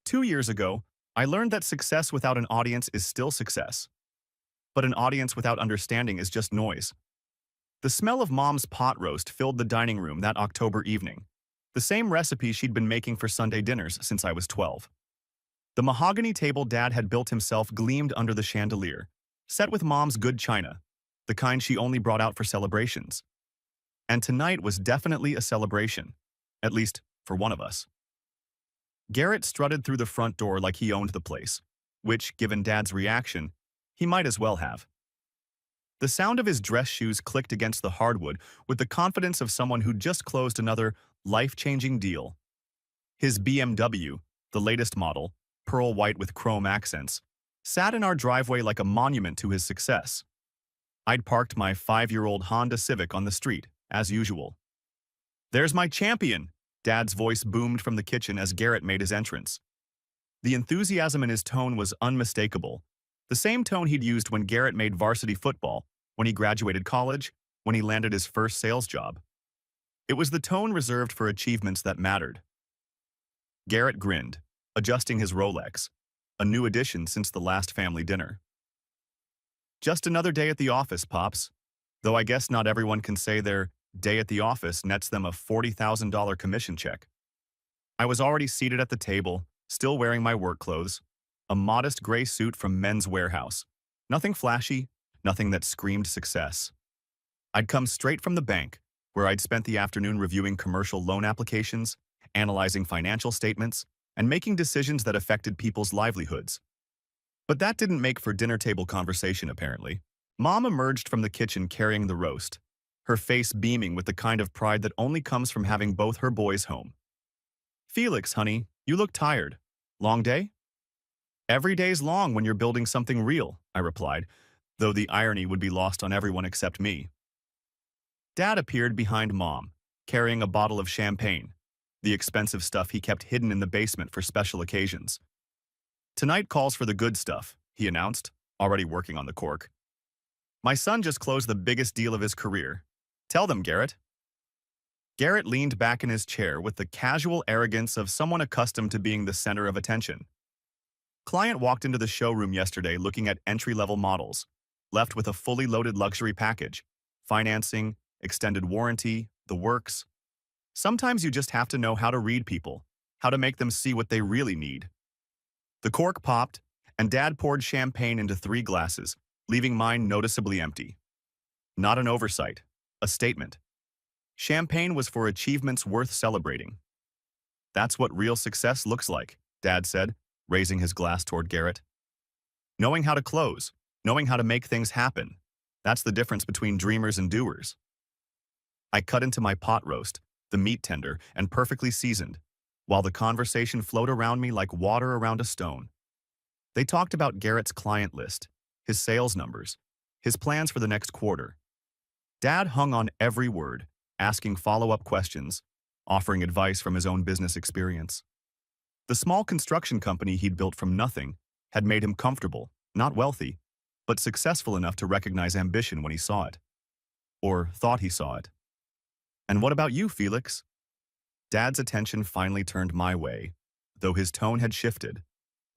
2 years ago, I learned that success without an audience is still success, but an audience without understanding is just noise. The smell of Mom's pot roast filled the dining room that October evening, the same recipe she'd been making for Sunday dinners since I was 12. The mahogany table Dad had built himself gleamed under the chandelier, set with Mom's good china, the kind she only brought out for celebrations. And tonight was definitely a celebration, at least for one of us. Garrett strutted through the front door like he owned the place, which, given Dad's reaction, he might as well have. The sound of his dress shoes clicked against the hardwood with the confidence of someone who'd just closed another life-changing deal. His BMW, the latest model, pearl white with chrome accents, sat in our driveway like a monument to his success. I'd parked my 5-year-old Honda Civic on the street, as usual. "There's my champion!" Dad's voice boomed from the kitchen as Garrett made his entrance. The enthusiasm in his tone was unmistakable, the same tone he'd used when Garrett made varsity football, when he graduated college, when he landed his first sales job. It was the tone reserved for achievements that mattered. Garrett grinned, adjusting his Rolex, a new addition since the last family dinner. "Just another day at the office, Pops. Though I guess not everyone can say their day at the office nets them a $40,000 commission check." I was already seated at the table, still wearing my work clothes, a modest gray suit from Men's Warehouse. Nothing flashy, nothing that screamed success. I'd come straight from the bank, where I'd spent the afternoon reviewing commercial loan applications, analyzing financial statements, and making decisions that affected people's livelihoods. But that didn't make for dinner table conversation, apparently. Mom emerged from the kitchen carrying the roast, her face beaming with the kind of pride that only comes from having both her boys home. "Felix, honey, you look tired. Long day?" "Every day's long when you're building something real," I replied, though the irony would be lost on everyone except me. Dad appeared behind Mom, carrying a bottle of champagne, the expensive stuff he kept hidden in the basement for special occasions. "Tonight calls for the good stuff," he announced, already working on the cork. "My son just closed the biggest deal of his career. Tell them, Garrett." Garrett leaned back in his chair with the casual arrogance of someone accustomed to being the center of attention. "Client walked into the showroom yesterday looking at entry-level models, left with a fully loaded luxury package, financing, extended warranty, the works. Sometimes you just have to know how to read people, how to make them see what they really need." The cork popped, and Dad poured champagne into 3 glasses, leaving mine noticeably empty. Not an oversight, a statement. Champagne was for achievements worth celebrating. "That's what real success looks like," Dad said, raising his glass toward Garrett. "Knowing how to close, knowing how to make things happen. That's the difference between dreamers and doers." I cut into my pot roast, the meat tender and perfectly seasoned, while the conversation flowed around me like water around a stone. They talked about Garrett's client list, his sales numbers, his plans for the next quarter. Dad hung on every word, asking follow-up questions, offering advice from his own business experience. The small construction company he'd built from nothing had made him comfortable, not wealthy, but successful enough to recognize ambition when he saw it. Or thought he saw it. "And what about you, Felix?" Dad's attention finally turned my way, though his tone had shifted.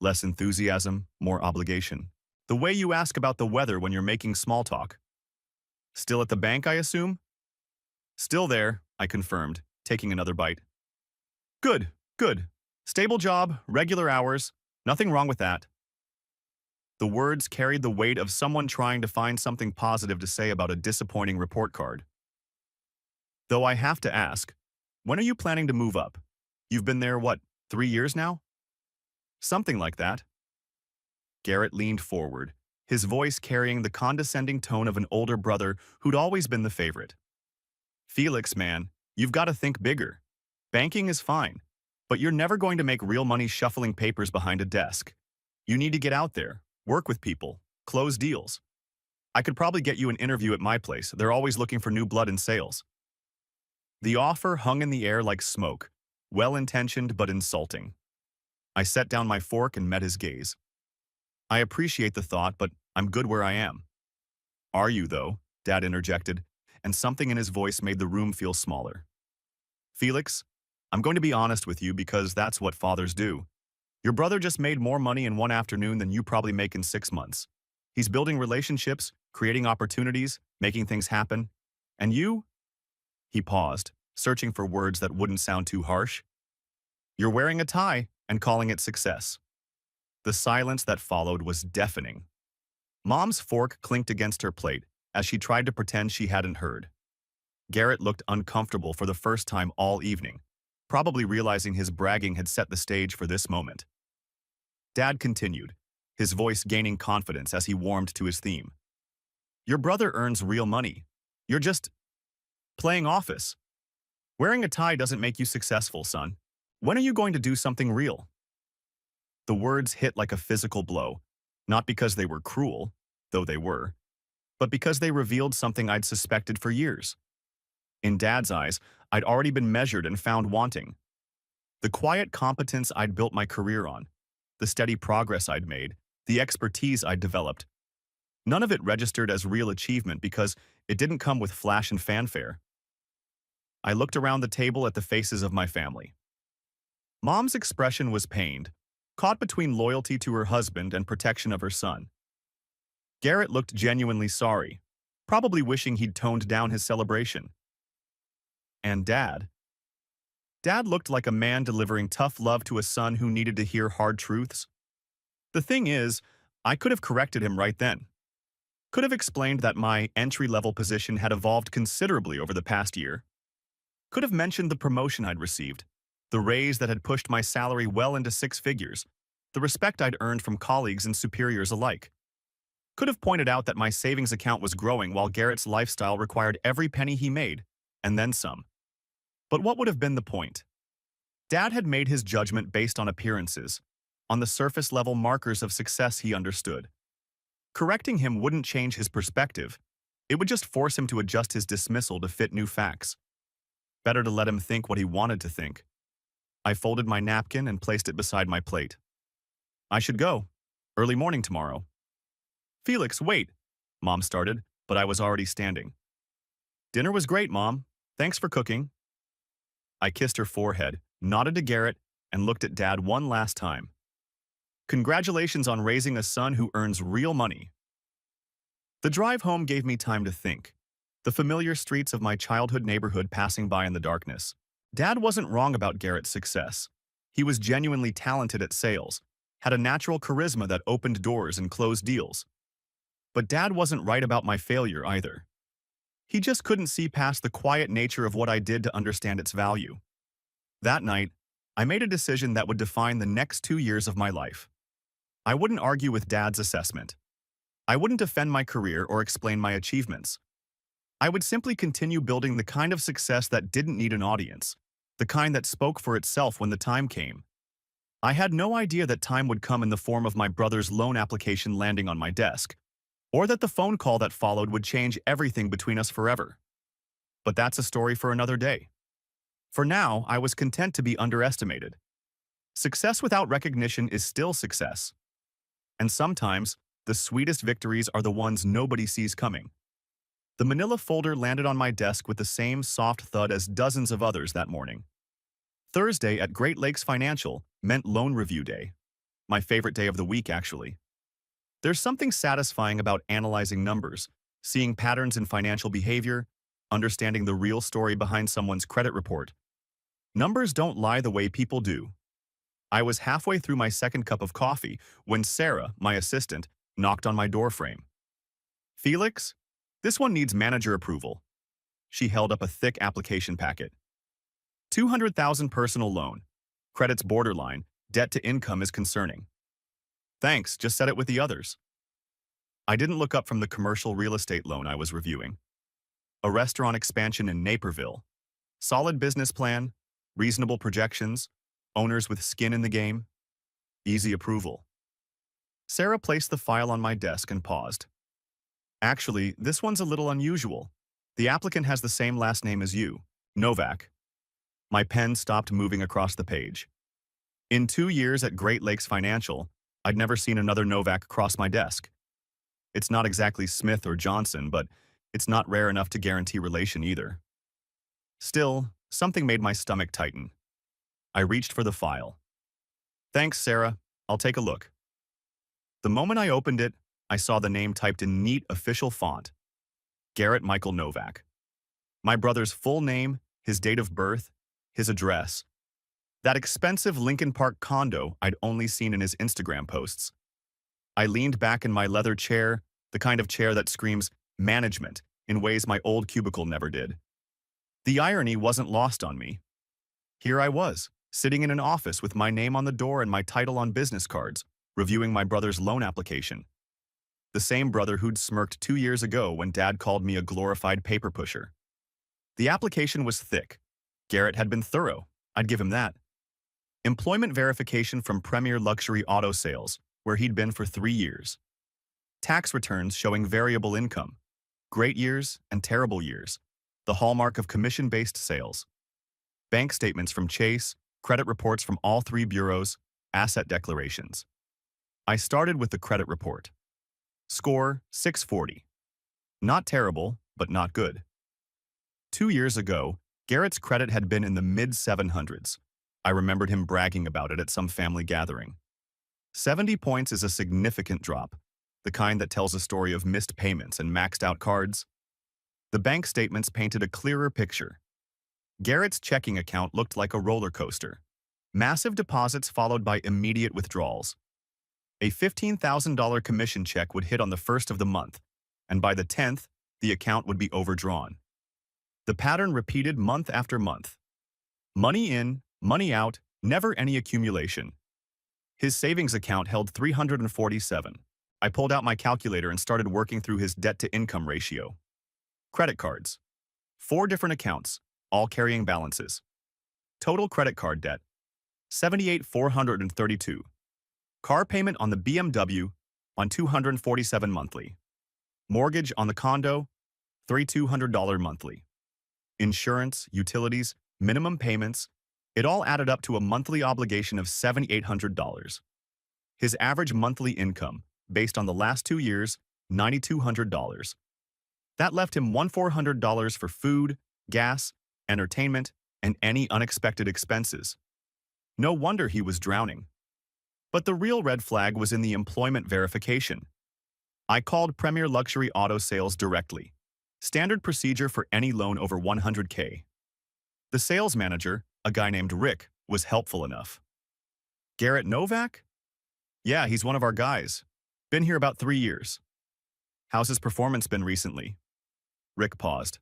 Less enthusiasm, more obligation. "The way you ask about the weather when you're making small talk." "Still at the bank, I assume?" "Still there," I confirmed, taking another bite. "Good, good. Stable job, regular hours. Nothing wrong with that." The words carried the weight of someone trying to find something positive to say about a disappointing report card. "Though I have to ask, when are you planning to move up? You've been there, what, 3 years now?" "Something like that." Garrett leaned forward, his voice carrying the condescending tone of an older brother who'd always been the favorite. "Felix, man, you've got to think bigger. Banking is fine, but you're never going to make real money shuffling papers behind a desk. You need to get out there, work with people, close deals. I could probably get you an interview at my place. They're always looking for new blood in sales." The offer hung in the air like smoke, well-intentioned but insulting. I set down my fork and met his gaze. "I appreciate the thought, but I'm good where I am." "Are you, though?" Dad interjected, and something in his voice made the room feel smaller. "Felix, I'm going to be honest with you because that's what fathers do. Your brother just made more money in one afternoon than you probably make in 6 months. He's building relationships, creating opportunities, making things happen. And you? He paused, searching for words that wouldn't sound too harsh. You're wearing a tie and calling it success. The silence that followed was deafening. Mom's fork clinked against her plate as she tried to pretend she hadn't heard. Garrett looked uncomfortable for the first time all evening, probably realizing his bragging had set the stage for this moment. Dad continued, his voice gaining confidence as he warmed to his theme. Your brother earns real money. You're just playing office. Wearing a tie doesn't make you successful, son. When are you going to do something real? The words hit like a physical blow, not because they were cruel, though they were, but because they revealed something I'd suspected for years. In Dad's eyes, I'd already been measured and found wanting. The quiet competence I'd built my career on, the steady progress I'd made, the expertise I'd developed. None of it registered as real achievement because it didn't come with flash and fanfare. I looked around the table at the faces of my family. Mom's expression was pained, caught between loyalty to her husband and protection of her son. Garrett looked genuinely sorry, probably wishing he'd toned down his celebration. And Dad? Dad looked like a man delivering tough love to a son who needed to hear hard truths. The thing is, I could have corrected him right then. Could have explained that my entry-level position had evolved considerably over the past year. Could have mentioned the promotion I'd received, the raise that had pushed my salary well into 6 figures, the respect I'd earned from colleagues and superiors alike. Could have pointed out that my savings account was growing while Garrett's lifestyle required every penny he made, and then some. But what would have been the point? Dad had made his judgment based on appearances, on the surface-level markers of success he understood. Correcting him wouldn't change his perspective. It would just force him to adjust his dismissal to fit new facts. Better to let him think what he wanted to think. I folded my napkin and placed it beside my plate. I should go. Early morning tomorrow. Felix, wait, Mom started, but I was already standing. Dinner was great, Mom. Thanks for cooking. I kissed her forehead, nodded to Garrett, and looked at Dad one last time. Congratulations on raising a son who earns real money. The drive home gave me time to think. The familiar streets of my childhood neighborhood passing by in the darkness. Dad wasn't wrong about Garrett's success. He was genuinely talented at sales, had a natural charisma that opened doors and closed deals. But Dad wasn't right about my failure either. He just couldn't see past the quiet nature of what I did to understand its value. That night, I made a decision that would define the next 2 years of my life. I wouldn't argue with Dad's assessment. I wouldn't defend my career or explain my achievements. I would simply continue building the kind of success that didn't need an audience, the kind that spoke for itself when the time came. I had no idea that time would come in the form of my brother's loan application landing on my desk, or that the phone call that followed would change everything between us forever. But that's a story for another day. For now, I was content to be underestimated. Success without recognition is still success. And sometimes, the sweetest victories are the ones nobody sees coming. The manila folder landed on my desk with the same soft thud as dozens of others that morning. Thursday at Great Lakes Financial meant loan review day. My favorite day of the week, actually. There's something satisfying about analyzing numbers, seeing patterns in financial behavior, understanding the real story behind someone's credit report. Numbers don't lie the way people do. I was halfway through my second cup of coffee when Sarah, my assistant, knocked on my doorframe. Felix, this one needs manager approval. She held up a thick application packet. 200,000 personal loan. Credit's borderline. Debt to income is concerning. Thanks, just said it with the others. I didn't look up from the commercial real estate loan I was reviewing. A restaurant expansion in Naperville. Solid business plan, reasonable projections, owners with skin in the game. Easy approval. Sarah placed the file on my desk and paused. Actually, this one's a little unusual. The applicant has the same last name as you, Novak. My pen stopped moving across the page. In 2 years at Great Lakes Financial, I'd never seen another Novak cross my desk. It's not exactly Smith or Johnson, but it's not rare enough to guarantee relation either. Still, something made my stomach tighten. I reached for the file. Thanks, Sarah. I'll take a look. The moment I opened it, I saw the name typed in neat official font, Garrett Michael Novak. My brother's full name, his date of birth, his address. That expensive Lincoln Park condo I'd only seen in his Instagram posts. I leaned back in my leather chair, the kind of chair that screams management in ways my old cubicle never did. The irony wasn't lost on me. Here I was, sitting in an office with my name on the door and my title on business cards, reviewing my brother's loan application. The same brother who'd smirked 2 years ago when Dad called me a glorified paper pusher. The application was thick. Garrett had been thorough. I'd give him that. Employment verification from Premier Luxury Auto Sales, where he'd been for 3 years. Tax returns showing variable income. Great years and terrible years. The hallmark of commission-based sales. Bank statements from Chase, credit reports from all three bureaus, asset declarations. I started with the credit report. Score 640. Not terrible, but not good. 2 years ago, Garrett's credit had been in the mid-700s. I remembered him bragging about it at some family gathering. 70 points is a significant drop, the kind that tells a story of missed payments and maxed out cards. The bank statements painted a clearer picture. Garrett's checking account looked like a roller coaster. Massive deposits followed by immediate withdrawals. A $15,000 commission check would hit on the first of the month, and by the 10th, the account would be overdrawn. The pattern repeated month after month. Money in, money out, never any accumulation. His savings account held 347. I pulled out my calculator and started working through his debt-to-income ratio. Credit cards. 4 different accounts, all carrying balances. Total credit card debt, $78,432. Car payment on the BMW, on $247 monthly. Mortgage on the condo, $3,200 monthly. Insurance, utilities, minimum payments, it all added up to a monthly obligation of $7,800. His average monthly income, based on the last 2 years, $9,200. That left him $1,400 for food, gas, entertainment, and any unexpected expenses. No wonder he was drowning. But the real red flag was in the employment verification. I called Premier Luxury Auto Sales directly. Standard procedure for any loan over $100K. The sales manager, a guy named Rick, was helpful enough. Garrett Novak? Yeah, he's one of our guys. Been here about 3 years. How's his performance been recently? Rick paused.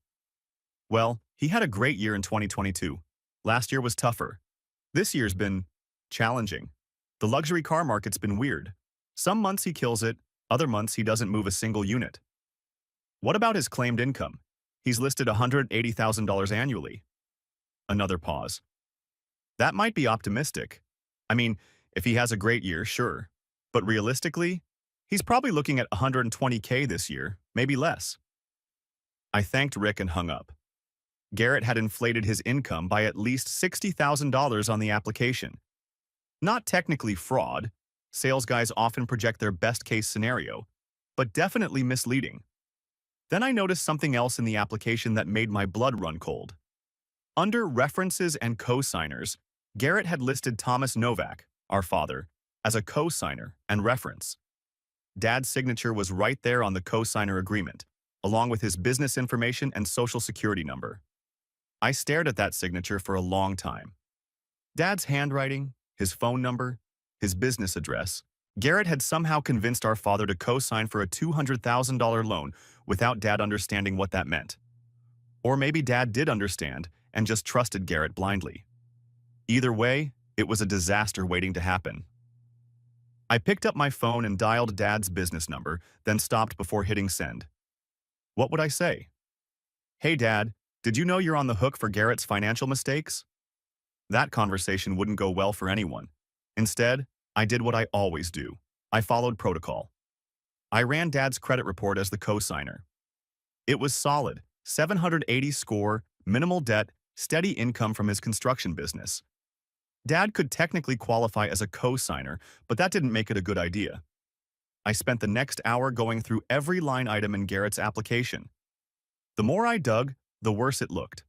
Well, he had a great year in 2022. Last year was tougher. This year's been challenging. The luxury car market's been weird. Some months he kills it, other months he doesn't move a single unit. What about his claimed income? He's listed $180,000 annually. Another pause. That might be optimistic. I mean, if he has a great year, sure. But realistically, he's probably looking at $120K this year, maybe less. I thanked Rick and hung up. Garrett had inflated his income by at least $60,000 on the application. Not technically fraud. Sales guys often project their best-case scenario, but definitely misleading. Then I noticed something else in the application that made my blood run cold. Under references and co-signers, Garrett had listed Thomas Novak, our father, as a co-signer and reference. Dad's signature was right there on the co-signer agreement, along with his business information and social security number. I stared at that signature for a long time. Dad's handwriting, his phone number, his business address. Garrett had somehow convinced our father to co-sign for a $200,000 loan without Dad understanding what that meant. Or maybe Dad did understand and just trusted Garrett blindly. Either way, it was a disaster waiting to happen. I picked up my phone and dialed Dad's business number, then stopped before hitting send. What would I say? Hey Dad, did you know you're on the hook for Garrett's financial mistakes? That conversation wouldn't go well for anyone. Instead, I did what I always do. I followed protocol. I ran Dad's credit report as the co-signer. It was solid, 780 score, minimal debt, steady income from his construction business. Dad could technically qualify as a co-signer, but that didn't make it a good idea. I spent the next hour going through every line item in Garrett's application. The more I dug, the worse it looked.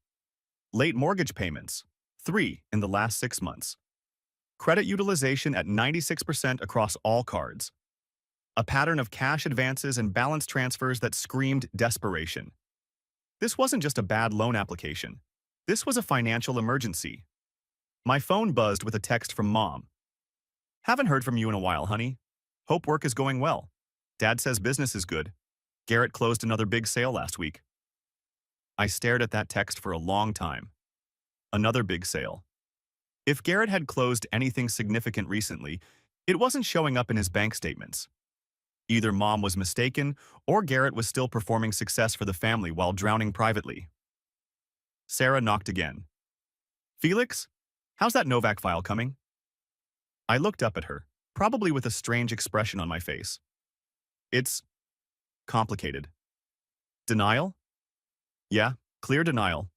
Late mortgage payments, 3 in the last 6 months. Credit utilization at 96% across all cards. A pattern of cash advances and balance transfers that screamed desperation. This wasn't just a bad loan application. This was a financial emergency. My phone buzzed with a text from Mom. "Haven't heard from you in a while, honey. Hope work is going well. Dad says business is good. Garrett closed another big sale last week." I stared at that text for a long time. Another big sale. If Garrett had closed anything significant recently, it wasn't showing up in his bank statements. Either Mom was mistaken, or Garrett was still performing success for the family while drowning privately. Sarah knocked again. "Felix, how's that Novak file coming?" I looked up at her, probably with a strange expression on my face. "It's complicated." "Denial?" "Yeah, clear denial.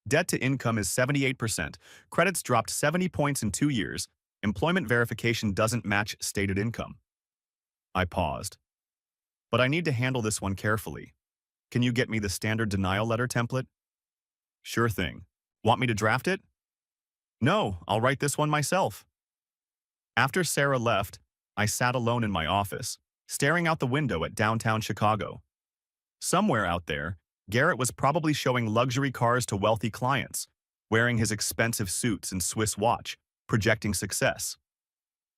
Debt to income is 78%. Credits dropped 70 points in 2 years. Employment verification doesn't match stated income." I paused. "But I need to handle this one carefully. Can you get me the standard denial letter template?" "Sure thing. Want me to draft it?" "No, I'll write this one myself." After Sarah left, I sat alone in my office, staring out the window at downtown Chicago. Somewhere out there, Garrett was probably showing luxury cars to wealthy clients, wearing his expensive suits and Swiss watch, projecting success.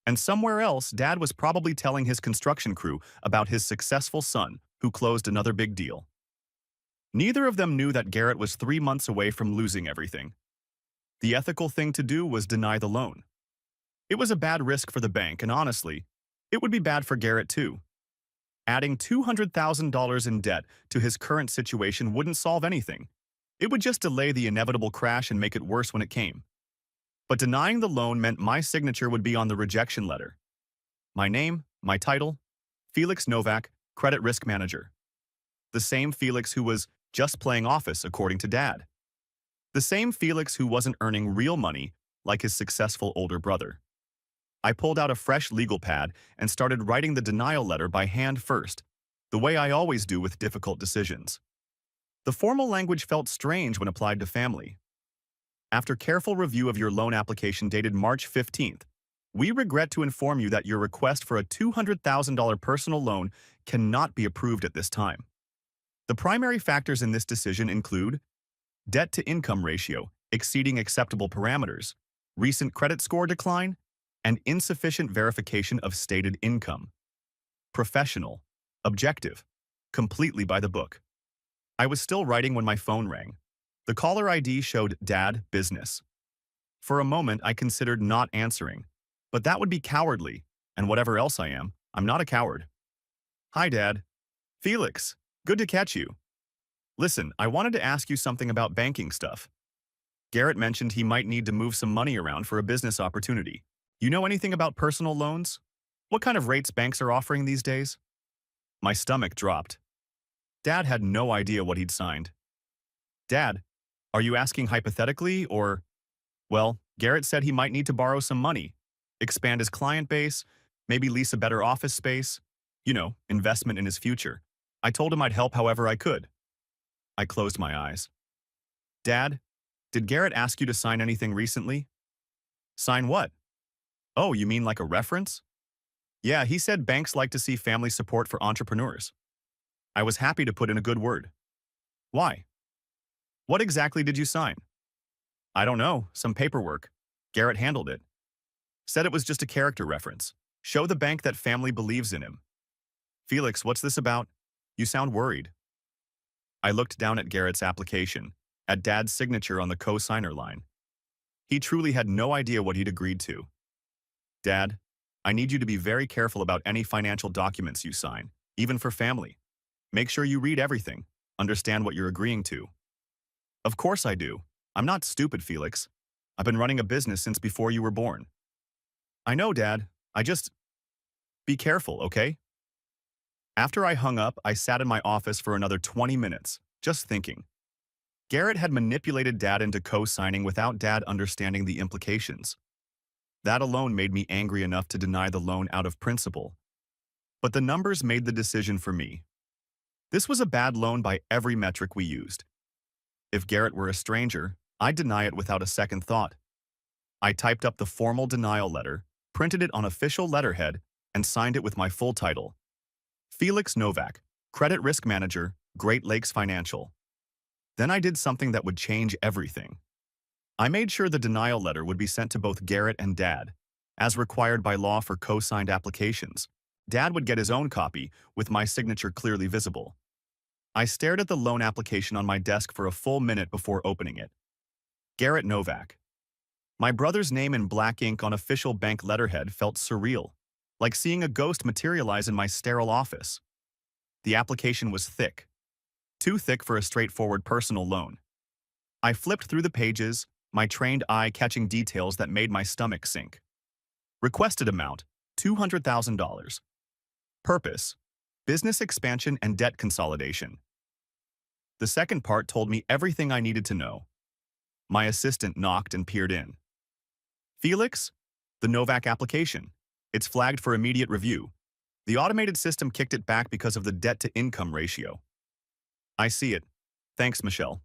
And somewhere else, Dad was probably telling his construction crew about his successful son, who closed another big deal. Neither of them knew that Garrett was 3 months away from losing everything. The ethical thing to do was deny the loan. It was a bad risk for the bank, and honestly, it would be bad for Garrett too. Adding $200,000 in debt to his current situation wouldn't solve anything. It would just delay the inevitable crash and make it worse when it came. But denying the loan meant my signature would be on the rejection letter. My name, my title, Felix Novak, Credit Risk Manager. The same Felix who was just playing office, according to Dad. The same Felix who wasn't earning real money like his successful older brother. I pulled out a fresh legal pad and started writing the denial letter by hand first, the way I always do with difficult decisions. The formal language felt strange when applied to family. "After careful review of your loan application dated March 15th, we regret to inform you that your request for a $200,000 personal loan cannot be approved at this time. The primary factors in this decision include debt-to-income ratio exceeding acceptable parameters, recent credit score decline, and insufficient verification of stated income. Professional, objective, completely by the book." I was still writing when my phone rang. The caller ID showed Dad Business. For a moment, I considered not answering, but that would be cowardly, and whatever else I am, I'm not a coward. "Hi, Dad. Felix, good to catch you. Listen, I wanted to ask you something about banking stuff. Garrett mentioned he might need to move some money around for a business opportunity. You know anything about personal loans? What kind of rates banks are offering these days?" My stomach dropped. Dad had no idea what he'd signed. "Dad, are you asking hypothetically or—" "Well, Garrett said he might need to borrow some money, expand his client base, maybe lease a better office space. You know, investment in his future. I told him I'd help however I could." I closed my eyes. "Dad, did Garrett ask you to sign anything recently?" "Sign what?" "Oh, you mean like a reference?" "Yeah, he said banks like to see family support for entrepreneurs." I was happy to put in a good word. "Why?" "What exactly did you sign?" "I don't know, some paperwork. Garrett handled it. Said it was just a character reference. Show the bank that family believes in him." "Felix, what's this about? You sound worried." I looked down at Garrett's application, at Dad's signature on the co-signer line. He truly had no idea what he'd agreed to. "Dad, I need you to be very careful about any financial documents you sign, even for family. Make sure you read everything, understand what you're agreeing to." "Of course I do. I'm not stupid, Felix. I've been running a business since before you were born." "I know, Dad. I just—" "Be careful, okay?" After I hung up, I sat in my office for another 20 minutes, just thinking. Garrett had manipulated Dad into co-signing without Dad understanding the implications. That alone made me angry enough to deny the loan out of principle. But the numbers made the decision for me. This was a bad loan by every metric we used. If Garrett were a stranger, I'd deny it without a second thought. I typed up the formal denial letter, printed it on official letterhead, and signed it with my full title. Felix Novak, Credit Risk Manager, Great Lakes Financial. Then I did something that would change everything. I made sure the denial letter would be sent to both Garrett and Dad, as required by law for co-signed applications. Dad would get his own copy, with my signature clearly visible. I stared at the loan application on my desk for a full minute before opening it. Garrett Novak. My brother's name in black ink on official bank letterhead felt surreal, like seeing a ghost materialize in my sterile office. The application was thick. Too thick for a straightforward personal loan. I flipped through the pages, my trained eye catching details that made my stomach sink. Requested amount, $200,000. Purpose, business expansion and debt consolidation. The second part told me everything I needed to know. My assistant knocked and peered in. Felix? The Novak application. It's flagged for immediate review. The automated system kicked it back because of the debt-to-income ratio. I see it. Thanks, Michelle.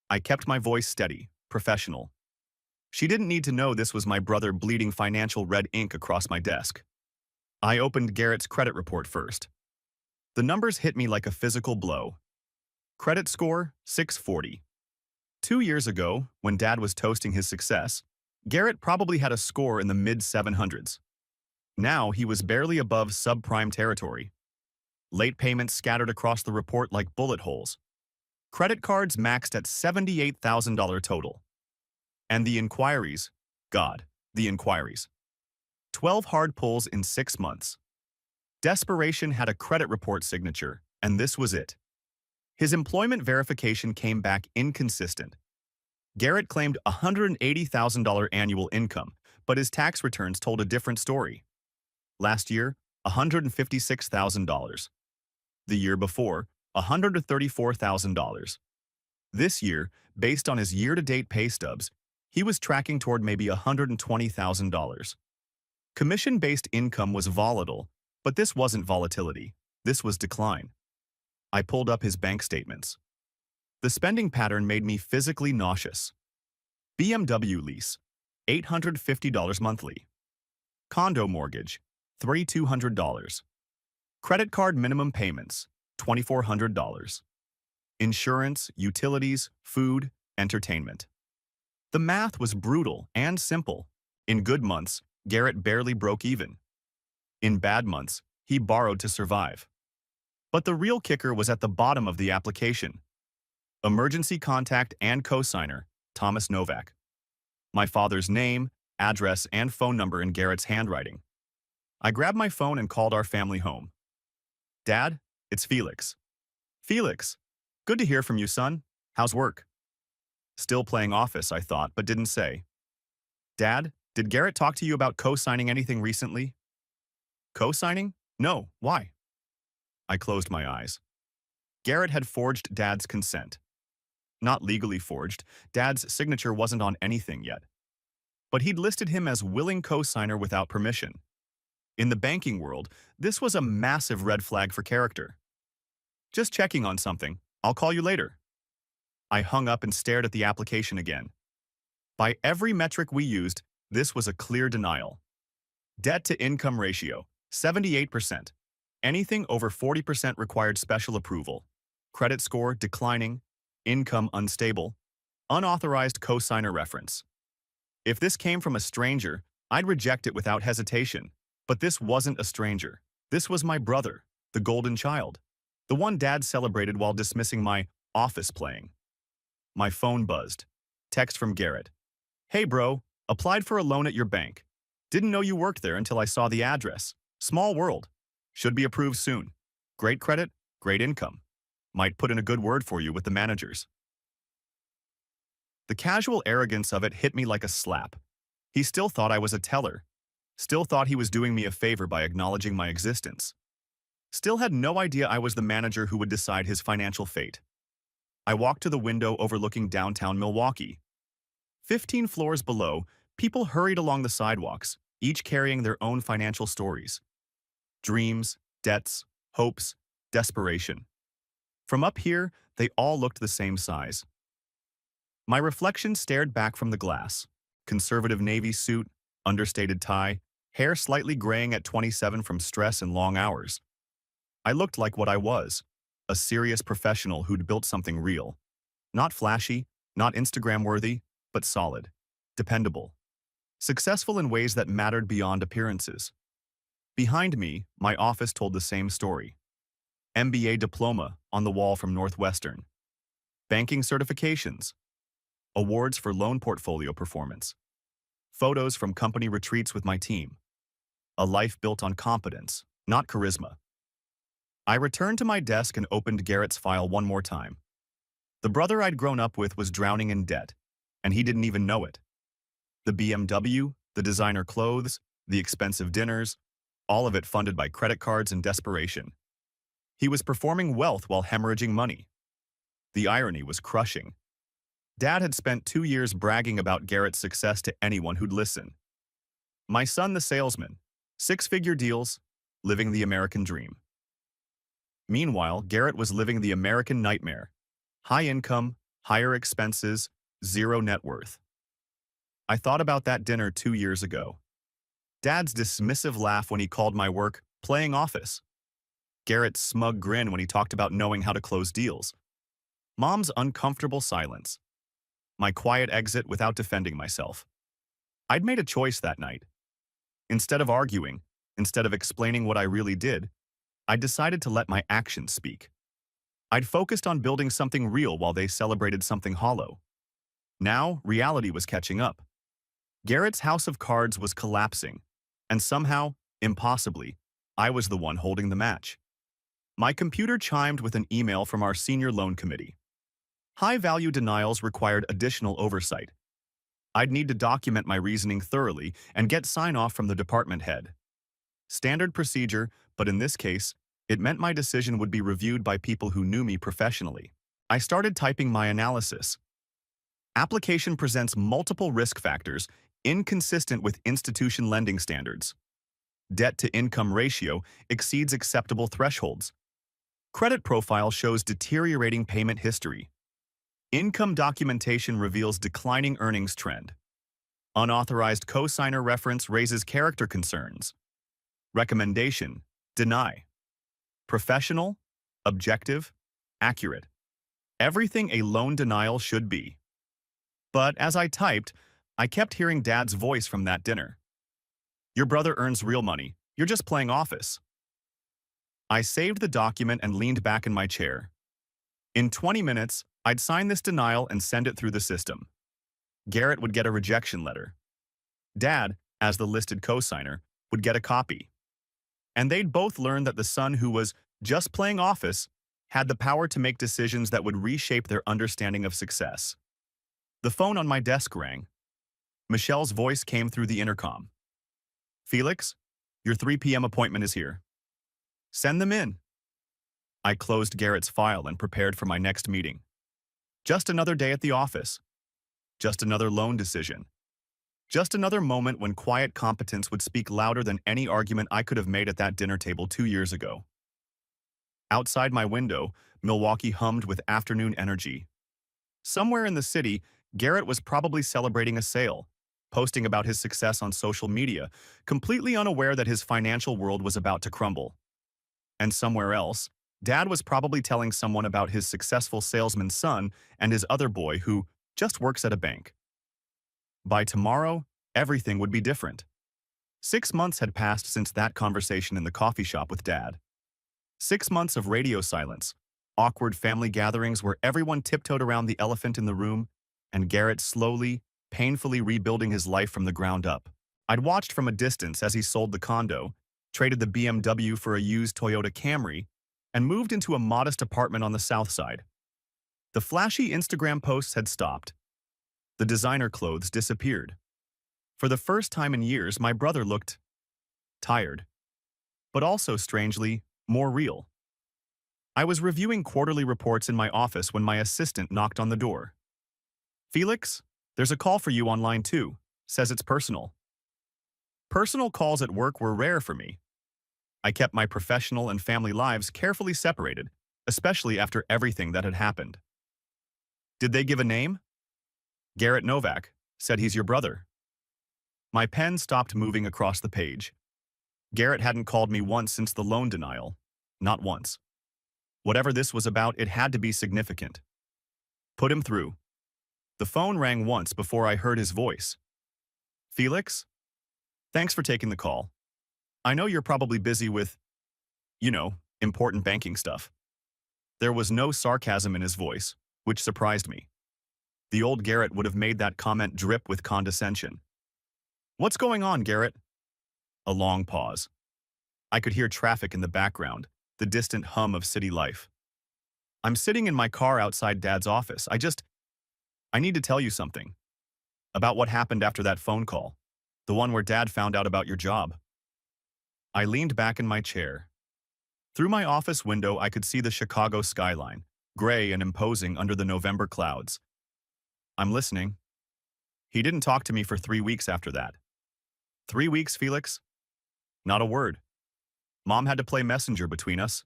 I kept my voice steady, professional. She didn't need to know this was my brother bleeding financial red ink across my desk. I opened Garrett's credit report first. The numbers hit me like a physical blow. Credit score, 640. 2 years ago, when Dad was toasting his success, Garrett probably had a score in the mid-700s. Now he was barely above subprime territory. Late payments scattered across the report like bullet holes. Credit cards maxed at $78,000 total. And the inquiries, God, the inquiries. 12 hard pulls in 6 months. Desperation had a credit report signature, and this was it. His employment verification came back inconsistent. Garrett claimed $180,000 annual income, but his tax returns told a different story. Last year, $156,000. The year before, $134,000. This year, based on his year-to-date pay stubs, he was tracking toward maybe $120,000. Commission-based income was volatile, but this wasn't volatility. This was decline. I pulled up his bank statements. The spending pattern made me physically nauseous. BMW lease, $850 monthly. Condo mortgage, $3,200. Credit card minimum payments, $2,400. Insurance, utilities, food, entertainment. The math was brutal and simple. In good months, Garrett barely broke even. In bad months, he borrowed to survive. But the real kicker was at the bottom of the application. Emergency contact and cosigner, Thomas Novak. My father's name, address, and phone number in Garrett's handwriting. I grabbed my phone and called our family home. Dad, it's Felix. Felix, good to hear from you, son. How's work? Still playing office, I thought, but didn't say. Dad, did Garrett talk to you about co-signing anything recently? Co-signing? No, why? I closed my eyes. Garrett had forged Dad's consent. Not legally forged, Dad's signature wasn't on anything yet. But he'd listed him as willing co-signer without permission. In the banking world, this was a massive red flag for character. Just checking on something. I'll call you later. I hung up and stared at the application again. By every metric we used, this was a clear denial. Debt-to-income ratio, 78%. Anything over 40% required special approval. Credit score declining. Income unstable. Unauthorized cosigner reference. If this came from a stranger, I'd reject it without hesitation. But this wasn't a stranger. This was my brother, the golden child. The one Dad celebrated while dismissing my office playing. My phone buzzed. Text from Garrett. Hey bro, applied for a loan at your bank. Didn't know you worked there until I saw the address. Small world. Should be approved soon. Great credit, great income. Might put in a good word for you with the managers. The casual arrogance of it hit me like a slap. He still thought I was a teller. Still thought he was doing me a favor by acknowledging my existence. Still had no idea I was the manager who would decide his financial fate. I walked to the window overlooking downtown Milwaukee. 15 floors below, people hurried along the sidewalks, each carrying their own financial stories. Dreams, debts, hopes, desperation. From up here, they all looked the same size. My reflection stared back from the glass. conservative navy suit, understated tie, hair slightly graying at 27 from stress and long hours. I looked like what I was, a serious professional who'd built something real. Not flashy, not Instagram-worthy, but solid, dependable, successful in ways that mattered beyond appearances. Behind me, my office told the same story. MBA diploma on the wall from Northwestern. Banking certifications. Awards for loan portfolio performance. Photos from company retreats with my team. A life built on competence, not charisma. I returned to my desk and opened Garrett's file one more time. The brother I'd grown up with was drowning in debt, and he didn't even know it. The BMW, the designer clothes, the expensive dinners, all of it funded by credit cards and desperation. He was performing wealth while hemorrhaging money. The irony was crushing. Dad had spent 2 years bragging about Garrett's success to anyone who'd listen. My son the salesman, 6-figure deals, living the American dream. Meanwhile, Garrett was living the American nightmare. High income, higher expenses, zero net worth. I thought about that dinner 2 years ago. Dad's dismissive laugh when he called my work playing office. Garrett's smug grin when he talked about knowing how to close deals. Mom's uncomfortable silence. My quiet exit without defending myself. I'd made a choice that night. Instead of arguing, instead of explaining what I really did, I decided to let my actions speak. I'd focused on building something real while they celebrated something hollow. Now, reality was catching up. Garrett's house of cards was collapsing, and somehow, impossibly, I was the one holding the match. My computer chimed with an email from our senior loan committee. High-value denials required additional oversight. I'd need to document my reasoning thoroughly and get sign-off from the department head. Standard procedure, but in this case, it meant my decision would be reviewed by people who knew me professionally. I started typing my analysis. Application presents multiple risk factors inconsistent with institution lending standards. Debt-to-income ratio exceeds acceptable thresholds. Credit profile shows deteriorating payment history. Income documentation reveals declining earnings trend. Unauthorized cosigner reference raises character concerns. Recommendation: deny. Professional, objective, accurate. Everything a loan denial should be. But as I typed, I kept hearing Dad's voice from that dinner. Your brother earns real money. You're just playing office. I saved the document and leaned back in my chair. In 20 minutes, I'd sign this denial and send it through the system. Garrett would get a rejection letter. Dad, as the listed cosigner, would get a copy. And they'd both learn that the son who was just playing office had the power to make decisions that would reshape their understanding of success. The phone on my desk rang. Michelle's voice came through the intercom. Felix, your 3 p.m. appointment is here. Send them in. I closed Garrett's file and prepared for my next meeting. Just another day at the office. Just another loan decision. Just another moment when quiet competence would speak louder than any argument I could have made at that dinner table 2 years ago. Outside my window, Milwaukee hummed with afternoon energy. Somewhere in the city, Garrett was probably celebrating a sale, posting about his success on social media, completely unaware that his financial world was about to crumble. And somewhere else, Dad was probably telling someone about his successful salesman's son and his other boy who just works at a bank. By tomorrow, everything would be different. 6 months had passed since that conversation in the coffee shop with Dad. 6 months of radio silence, awkward family gatherings where everyone tiptoed around the elephant in the room, and Garrett slowly, painfully rebuilding his life from the ground up. I'd watched from a distance as he sold the condo, traded the BMW for a used Toyota Camry, and moved into a modest apartment on the south side. The flashy Instagram posts had stopped. The designer clothes disappeared. For the first time in years, my brother looked tired, but also, strangely, more real. I was reviewing quarterly reports in my office when my assistant knocked on the door. Felix, there's a call for you on line 2. Says it's personal. Personal calls at work were rare for me. I kept my professional and family lives carefully separated, especially after everything that had happened. Did they give a name? Garrett Novak said he's your brother. My pen stopped moving across the page. Garrett hadn't called me once since the loan denial. Not once. Whatever this was about, it had to be significant. Put him through. The phone rang once before I heard his voice. Felix? Thanks for taking the call. I know you're probably busy with, important banking stuff. There was no sarcasm in his voice, which surprised me. The old Garrett would have made that comment drip with condescension. What's going on, Garrett? A long pause. I could hear traffic in the background, the distant hum of city life. I'm sitting in my car outside Dad's office. I need to tell you something. About what happened after that phone call. The one where Dad found out about your job. I leaned back in my chair. Through my office window, I could see the Chicago skyline, gray and imposing under the November clouds. I'm listening. He didn't talk to me for 3 weeks after that. 3 weeks, Felix? Not a word. Mom had to play messenger between us.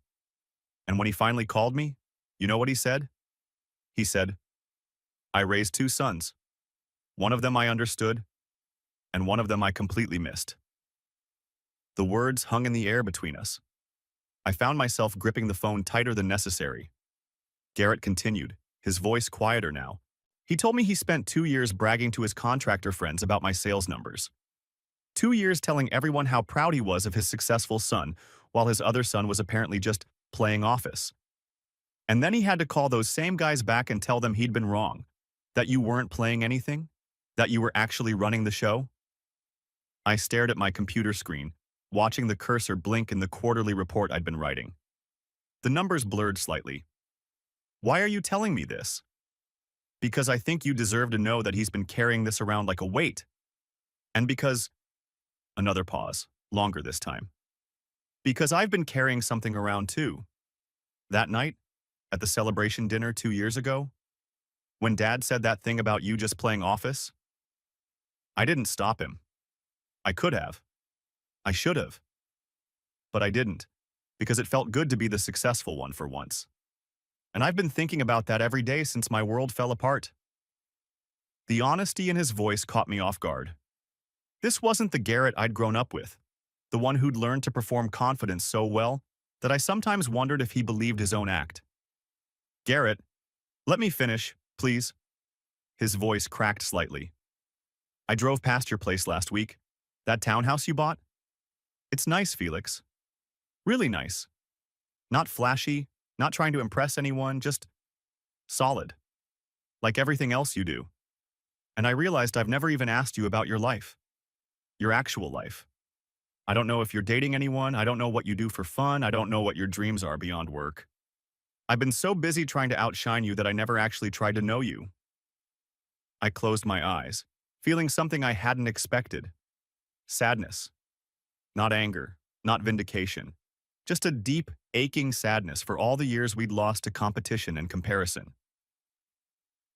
And when he finally called me, you know what he said? He said, I raised 2 sons. One of them I understood, and one of them I completely missed. The words hung in the air between us. I found myself gripping the phone tighter than necessary. Garrett continued, his voice quieter now. He told me he spent 2 years bragging to his contractor friends about my sales numbers. 2 years telling everyone how proud he was of his successful son, while his other son was apparently just playing office. And then he had to call those same guys back and tell them he'd been wrong, that you weren't playing anything, that you were actually running the show. I stared at my computer screen, watching the cursor blink in the quarterly report I'd been writing. The numbers blurred slightly. Why are you telling me this? Because I think you deserve to know that he's been carrying this around like a weight. And because... Another pause, longer this time. Because I've been carrying something around too. That night, at the celebration dinner 2 years ago, when Dad said that thing about you just playing office, I didn't stop him. I could have. I should have. But I didn't, because it felt good to be the successful one for once. And I've been thinking about that every day since my world fell apart. The honesty in his voice caught me off guard. This wasn't the Garrett I'd grown up with, the one who'd learned to perform confidence so well that I sometimes wondered if he believed his own act. Garrett, let me finish, please. His voice cracked slightly. I drove past your place last week. That townhouse you bought? It's nice, Felix. Really nice. Not flashy, not trying to impress anyone, just solid. Like everything else you do. And I realized I've never even asked you about your life. Your actual life. I don't know if you're dating anyone, I don't know what you do for fun, I don't know what your dreams are beyond work. I've been so busy trying to outshine you that I never actually tried to know you. I closed my eyes, feeling something I hadn't expected. Sadness. Not anger, not vindication. Just a deep, aching sadness for all the years we'd lost to competition and comparison.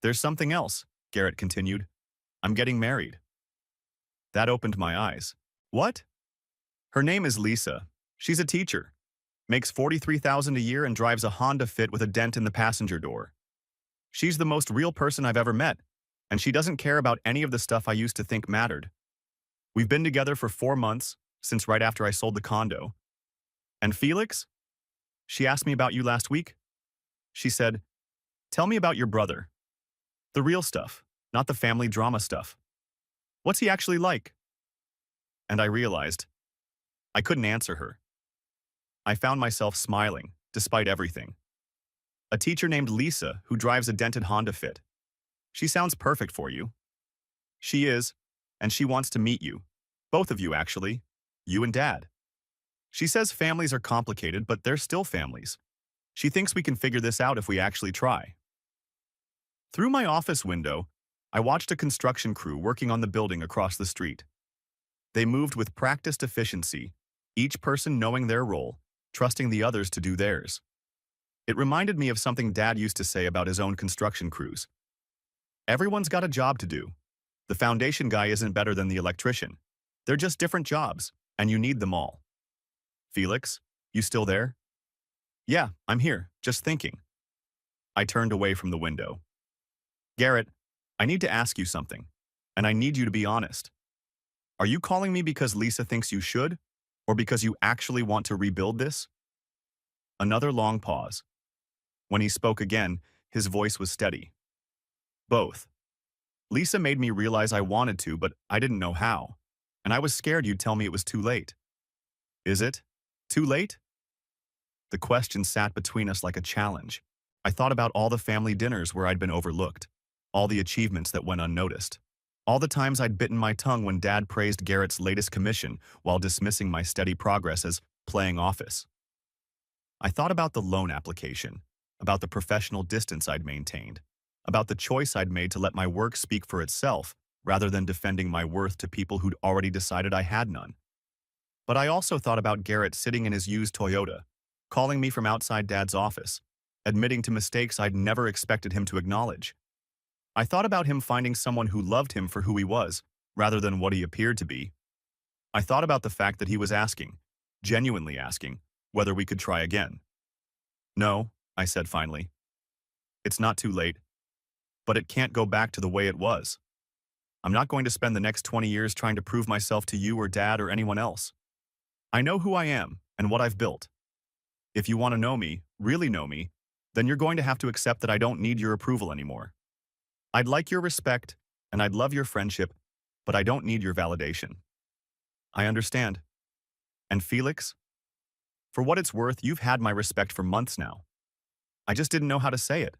There's something else, Garrett continued. I'm getting married. That opened my eyes. What? Her name is Lisa. She's a teacher. Makes $43,000 a year and drives a Honda Fit with a dent in the passenger door. She's the most real person I've ever met, and she doesn't care about any of the stuff I used to think mattered. We've been together for 4 months, since right after I sold the condo. And Felix? She asked me about you last week. She said, tell me about your brother. The real stuff, not the family drama stuff. What's he actually like? And I realized I couldn't answer her. I found myself smiling, despite everything. A teacher named Lisa who drives a dented Honda Fit. She sounds perfect for you. She is, and she wants to meet you. Both of you, actually. You and Dad. She says families are complicated, but they're still families. She thinks we can figure this out if we actually try. Through my office window, I watched a construction crew working on the building across the street. They moved with practiced efficiency, each person knowing their role, trusting the others to do theirs. It reminded me of something Dad used to say about his own construction crews. Everyone's got a job to do. The foundation guy isn't better than the electrician. They're just different jobs, and you need them all. Felix, you still there? Yeah, I'm here, just thinking. I turned away from the window. Garrett, I need to ask you something, and I need you to be honest. Are you calling me because Lisa thinks you should? Or because you actually want to rebuild this? Another long pause. When he spoke again, his voice was steady. Both. Lisa made me realize I wanted to, but I didn't know how. And I was scared you'd tell me it was too late. Is it? Too late? The question sat between us like a challenge. I thought about all the family dinners where I'd been overlooked, all the achievements that went unnoticed, all the times I'd bitten my tongue when Dad praised Garrett's latest commission while dismissing my steady progress as playing office. I thought about the loan application, about the professional distance I'd maintained, about the choice I'd made to let my work speak for itself rather than defending my worth to people who'd already decided I had none. But I also thought about Garrett sitting in his used Toyota, calling me from outside Dad's office, admitting to mistakes I'd never expected him to acknowledge. I thought about him finding someone who loved him for who he was, rather than what he appeared to be. I thought about the fact that he was asking, genuinely asking, whether we could try again. No, I said finally. It's not too late, but it can't go back to the way it was. I'm not going to spend the next 20 years trying to prove myself to you or Dad or anyone else. I know who I am and what I've built. If you want to know me, really know me, then you're going to have to accept that I don't need your approval anymore. I'd like your respect, and I'd love your friendship, but I don't need your validation. I understand. And Felix? For what it's worth, you've had my respect for months now. I just didn't know how to say it.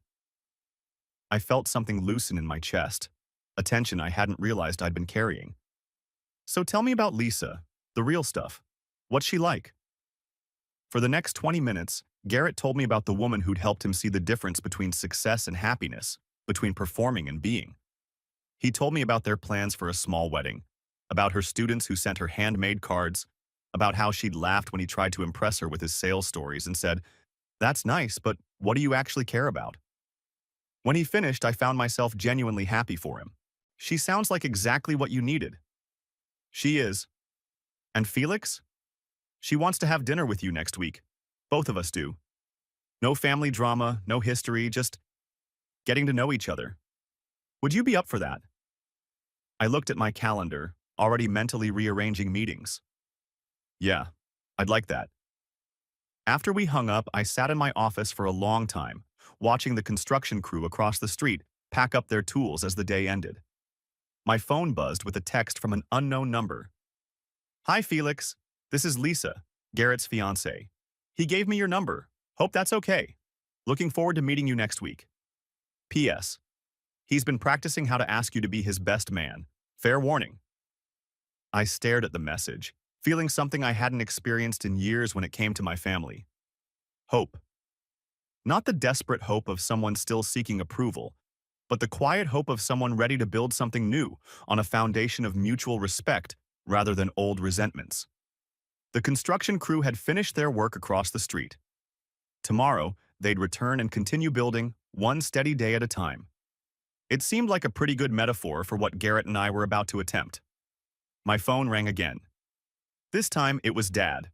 I felt something loosen in my chest, a tension I hadn't realized I'd been carrying. So tell me about Lisa, the real stuff. What's she like? For the next 20 minutes, Garrett told me about the woman who'd helped him see the difference between success and happiness, between performing and being. He told me about their plans for a small wedding, about her students who sent her handmade cards, about how she'd laughed when he tried to impress her with his sales stories and said, "That's nice, but what do you actually care about?" When he finished, I found myself genuinely happy for him. She sounds like exactly what you needed. She is. And Felix? She wants to have dinner with you next week. Both of us do. No family drama, no history, just getting to know each other. Would you be up for that? I looked at my calendar, already mentally rearranging meetings. Yeah, I'd like that. After we hung up, I sat in my office for a long time, watching the construction crew across the street pack up their tools as the day ended. My phone buzzed with a text from an unknown number. "Hi, Felix. This is Lisa, Garrett's fiancée. He gave me your number. Hope that's okay. Looking forward to meeting you next week. P.S. He's been practicing how to ask you to be his best man. Fair warning." I stared at the message, feeling something I hadn't experienced in years when it came to my family. Hope. Not the desperate hope of someone still seeking approval, but the quiet hope of someone ready to build something new on a foundation of mutual respect rather than old resentments. The construction crew had finished their work across the street. Tomorrow, they'd return and continue building, one steady day at a time. It seemed like a pretty good metaphor for what Garrett and I were about to attempt. My phone rang again. This time, it was Dad.